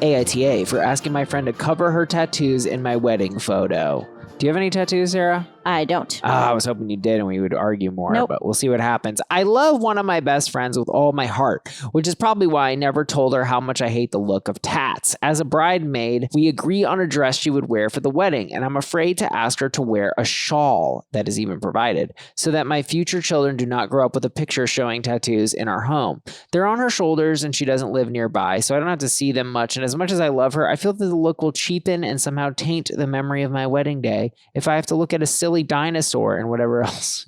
AITA for asking my friend to cover her tattoos in my wedding photo. Do you have any tattoos, Sarah? I don't. I was hoping you did and we would argue more, Nope. But we'll see what happens. I love one of my best friends with all my heart, which is probably why I never told her how much I hate the look of tats. As a bridesmaid, we agree on a dress she would wear for the wedding, and I'm afraid to ask her to wear a shawl that is even provided, so that my future children do not grow up with a picture showing tattoos in our home. They're on her shoulders and she doesn't live nearby, so I don't have to see them much, and as much as I love her, I feel that the look will cheapen and somehow taint the memory of my wedding day if I have to look at a silly dinosaur and whatever else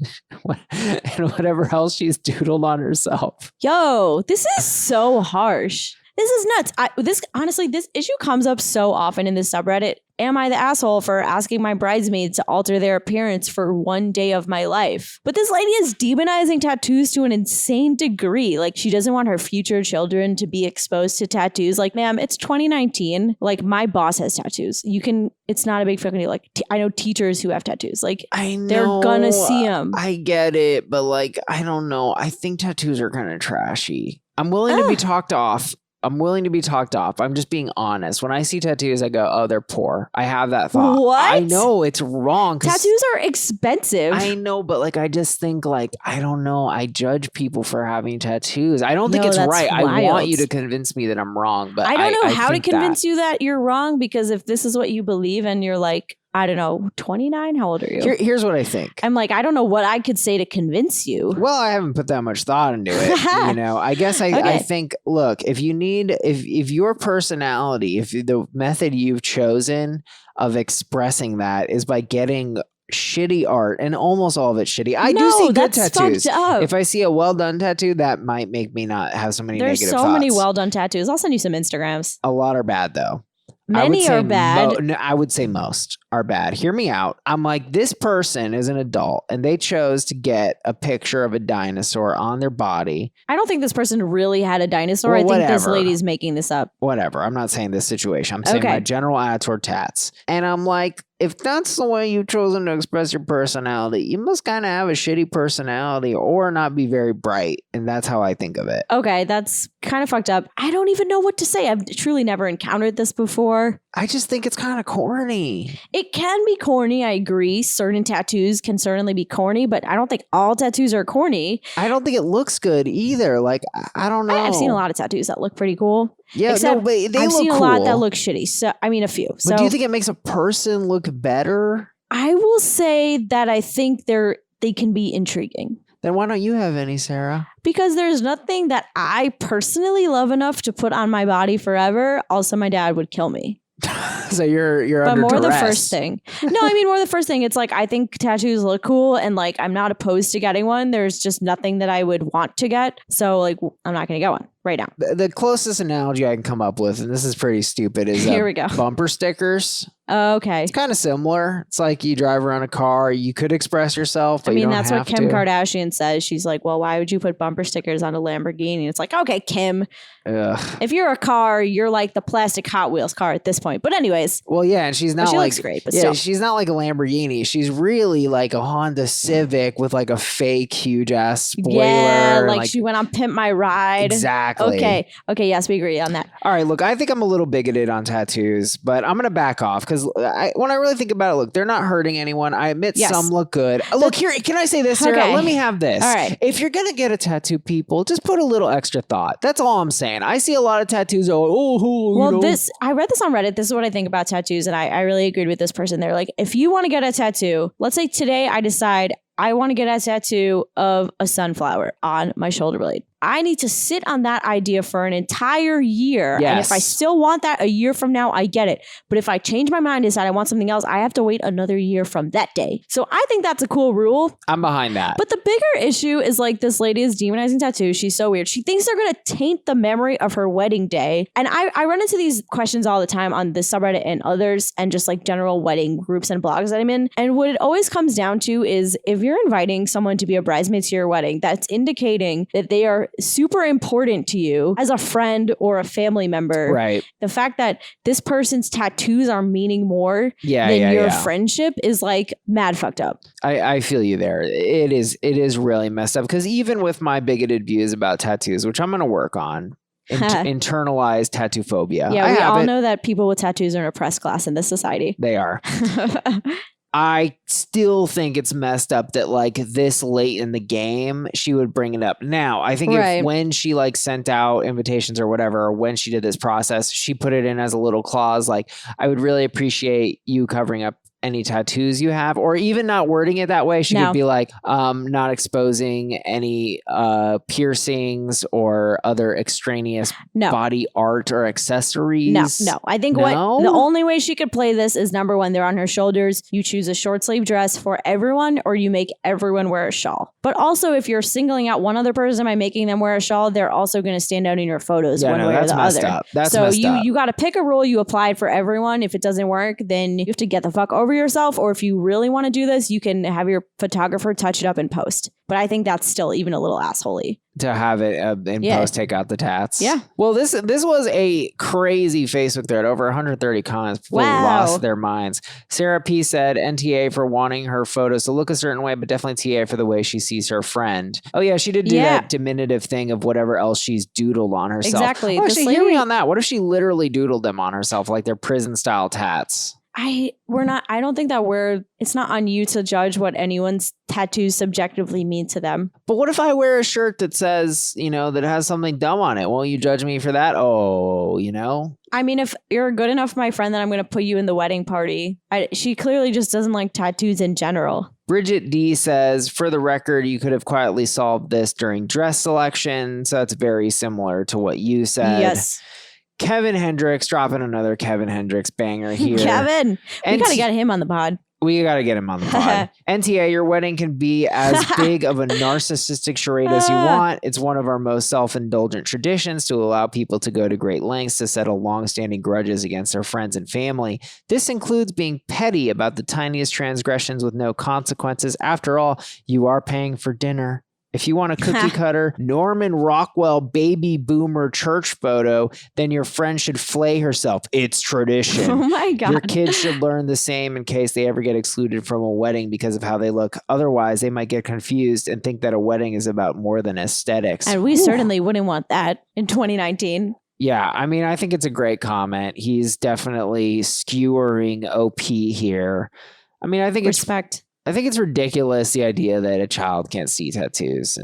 she's doodled on herself. Yo, this is so harsh. This is nuts. This issue comes up so often in this subreddit. Am I the asshole for asking my bridesmaids to alter their appearance for one day of my life? But this lady is demonizing tattoos to an insane degree. Like, she doesn't want her future children to be exposed to tattoos. Like, ma'am, it's 2019. Like, my boss has tattoos. It's not a big fucking deal. Like, I know teachers who have tattoos. Like, I know, they're gonna see them. I get it, but like, I don't know. I think tattoos are kind of trashy. I'm willing to be talked off. I'm just being honest. When I see tattoos, I go, oh, they're poor. I have that thought. What? I know it's wrong. Tattoos are expensive. I know, but like, I just think like, I don't know. I judge people for having tattoos. I don't think it's right. Wild. I want you to convince me that I'm wrong, but I don't know how to convince you that you're wrong, because if this is what you believe and you're like, I don't know, 29? How old are you? Here's what I think. I'm like, I don't know what I could say to convince you. Well, I haven't put that much thought into it. I guess I think, look, if your personality, if the method you've chosen of expressing that is by getting shitty art, and almost all of it's shitty. I do see good tattoos. Fucked up. If I see a well done tattoo, that might make me not have so many negative thoughts. There's so many well done tattoos. I'll send you some Instagrams. A lot are bad though. Many are bad. No, I would say most are bad. Hear me out. I'm like, this person is an adult and they chose to get a picture of a dinosaur on their body. I don't think this person really had a dinosaur. Well, I think this lady's making this up. Whatever. I'm not saying this situation. I'm saying my general attitude toward tats. And I'm like, if that's the way you've chosen to express your personality, you must kind of have a shitty personality or not be very bright. And that's how I think of it. Okay, that's kind of fucked up. I don't even know what to say. I've truly never encountered this before. I just think it's kind of corny. It can be corny, I agree. Certain tattoos can certainly be corny, but I don't think all tattoos are corny. I don't think it looks good either. Like, I don't know. I've seen a lot of tattoos that look pretty cool. Yeah, Except but they I've look seen cool. a lot that look shitty. So, I mean, a few. But do you think it makes a person look better? I will say that I think they can be intriguing. Then why don't you have any, Sarah? Because there's nothing that I personally love enough to put on my body forever. Also, my dad would kill me. So you're but under more duress. The first thing. No, I mean more the first thing. It's like, I think tattoos look cool and like I'm not opposed to getting one. There's just nothing that I would want to get. So like I'm not going to get one right now. The closest analogy I can come up with, and this is pretty stupid, is here we go. Bumper stickers. Okay. It's kind of similar. It's like you drive around a car, you could express yourself, but that's what Kim Kardashian says. She's like, well, why would you put bumper stickers on a Lamborghini? It's like, okay, Kim, if you're a car, you're like the plastic Hot Wheels car at this point. But anyways. Well, yeah, and she's not she like, looks great, but she's not like a Lamborghini. She's really like a Honda Civic with like a fake huge ass spoiler. Yeah, like she went on Pimp My Ride. Exactly. Okay, yes, we agree on that. All right, look, I think I'm a little bigoted on tattoos, but I'm going to back off because when I really think about it, look, they're not hurting anyone. I admit some look good. Look, here, can I say this, Sarah? Okay. Let me have this. All right. If you're going to get a tattoo, people, just put a little extra thought. That's all I'm saying. I see a lot of tattoos. I read this on Reddit. This is what I think about tattoos, and I really agreed with this person. They're like, if you want to get a tattoo, let's say today I decide I want to get a tattoo of a sunflower on my shoulder blade. I need to sit on that idea for an entire year. Yes. And if I still want that a year from now, I get it. But if I change my mind and decide I want something else, I have to wait another year from that day. So I think that's a cool rule. I'm behind that. But the bigger issue is like this lady is demonizing tattoos. She's so weird. She thinks they're going to taint the memory of her wedding day. And I run into these questions all the time on this subreddit and others and just like general wedding groups and blogs that I'm in. And what it always comes down to is if you're inviting someone to be a bridesmaid to your wedding, that's indicating that they are super important to you as a friend or a family member. Right. The fact that this person's tattoos are meaning more than your friendship is like mad fucked up. I feel you there. It is really messed up because even with my bigoted views about tattoos, which I'm going to work on, internalized tattoo phobia. Yeah, we all know that people with tattoos are an oppressed class in this society. They are. I still think it's messed up that like this late in the game, she would bring it up. Now, I think if when she like sent out invitations or whatever, or when she did this process, she put it in as a little clause. Like, I would really appreciate you covering up any tattoos you have, or even not wording it that way. She could be like, not exposing any piercings or other extraneous body art or accessories. No. I think the only way she could play this is number one, they're on her shoulders. You choose a short sleeve dress for everyone, or you make everyone wear a shawl. But also, if you're singling out one other person by making them wear a shawl, they're also going to stand out in your photos one way or the other. So you got to pick a rule. You applied for everyone. If it doesn't work, then you have to get the fuck over yourself, or if you really want to do this, you can have your photographer touch it up in post. But I think that's still even a little assholey. To have it in post, take out the tats. Yeah. Well, this was a crazy Facebook thread. Over 130 comments. People lost their minds. Sarah P said NTA for wanting her photos to look a certain way, but definitely TA for the way she sees her friend. Oh, yeah. She did do that diminutive thing of whatever else she's doodled on herself. Exactly. Oh, actually, hear me on that. What if she literally doodled them on herself like they're prison style tats? I don't think that it's not on you to judge what anyone's tattoos subjectively mean to them. But what if I wear a shirt that says, that has something dumb on it? Won't you judge me for that? Oh, I mean, if you're good enough, my friend, then I'm going to put you in the wedding party. She clearly just doesn't like tattoos in general. Bridget D says, for the record, you could have quietly solved this during dress selection. So that's very similar to what you said. Yes. Kevin Hendricks dropping another Kevin Hendricks banger here. Kevin, we got to get him on the pod. We got to get him on the pod. NTA, your wedding can be as big of a narcissistic charade as you want. It's one of our most self-indulgent traditions to allow people to go to great lengths to settle long-standing grudges against their friends and family. This includes being petty about the tiniest transgressions with no consequences. After all, you are paying for dinner. If you want a cookie cutter Norman Rockwell baby boomer church photo, then your friend should flay herself. It's tradition. Oh my God. Your kids should learn the same in case they ever get excluded from a wedding because of how they look. Otherwise, they might get confused and think that a wedding is about more than aesthetics. And we certainly wouldn't want that in 2019. Yeah, I mean, I think it's a great comment. He's definitely skewering OP here. I mean, I think it's ridiculous, the idea that a child can't see tattoos.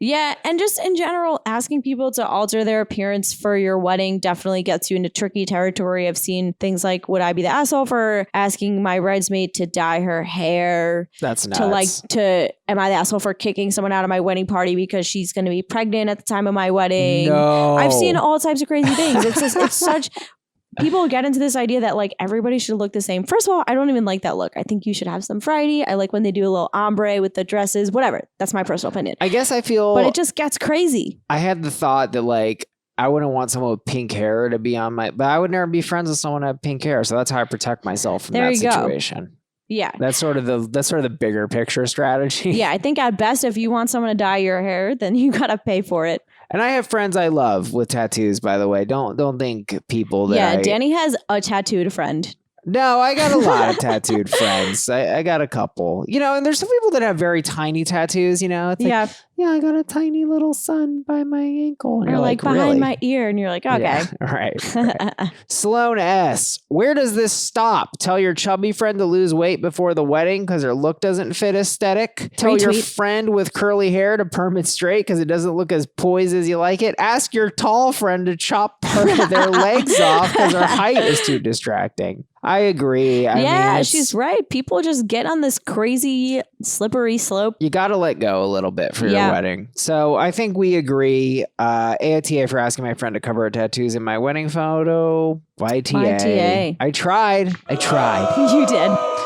Yeah, and just in general, asking people to alter their appearance for your wedding definitely gets you into tricky territory. I've seen things like, would I be the asshole for asking my bridesmaid to dye her hair? That's nuts. Am I the asshole for kicking someone out of my wedding party because she's going to be pregnant at the time of my wedding? No. I've seen all types of crazy things. It's such... People get into this idea that like everybody should look the same. First of all, I don't even like that look. I think you should have some variety. I like when they do a little ombre with the dresses, whatever. That's my personal opinion. I guess I feel... But it just gets crazy. I had the thought that like, I wouldn't want someone with pink hair to be on but I would never be friends with someone who had pink hair. So that's how I protect myself from that situation. Yeah. That's sort of the bigger picture strategy. Yeah. I think at best, if you want someone to dye your hair, then you got to pay for it. And I have friends I love with tattoos, by the way. Don't think people that Danny has a tattooed friend. No, I got a lot of tattooed friends. I got a couple. And there's some people that have very tiny tattoos, It's like, I got a tiny little sun by my ankle. And or you're like behind really? my ear. And you're like, okay. Yeah, right. Sloan S. Where does this stop? Tell your chubby friend to lose weight before the wedding because her look doesn't fit aesthetic. Tell your friend with curly hair to perm it straight because it doesn't look as poised as you like it. Ask your tall friend to chop their legs off because her height is too distracting. I agree. I mean, she's right. People just get on this crazy slippery slope. You got to let go a little bit for your wedding. So I think we agree. AITA for asking my friend to cover her tattoos in my wedding photo. YTA. I tried. You did.